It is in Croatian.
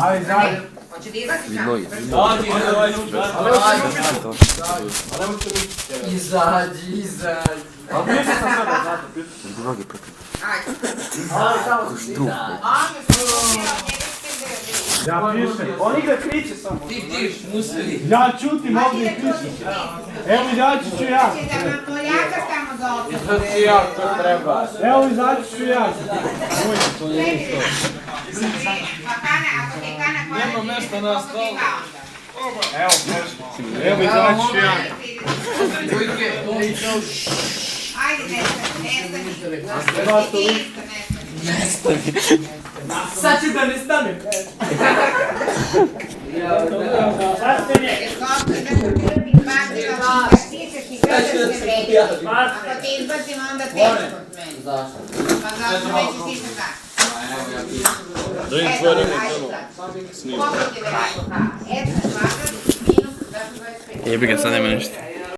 Ajde, izađi. Hoće ti izaći Vinoje. Izađi. A piše sam sada, znate, piše. Noge protiv. Ja pišem. On igra kriče samo. Ti, musli. Ja čutim ovdje i pišem. Evo izaći ću ja. Da nam Poljaka tamo dođe. Izvrti ja, to treba. Evo izaći ću ja. Pa Kana, ako ti Kana koja Nema mesta na stolu. Evo, evo izaći ću ja. Ajde, nestani. Sad ću da ne stanem. Ako ti izbacim, onda teško od mene. Zašto? Pa zašto nećeš ti se tako? Drink tvoj remek Koliko ti već? Eto, 20 minus, zašto 25? Jebi ga, sad nema ništa.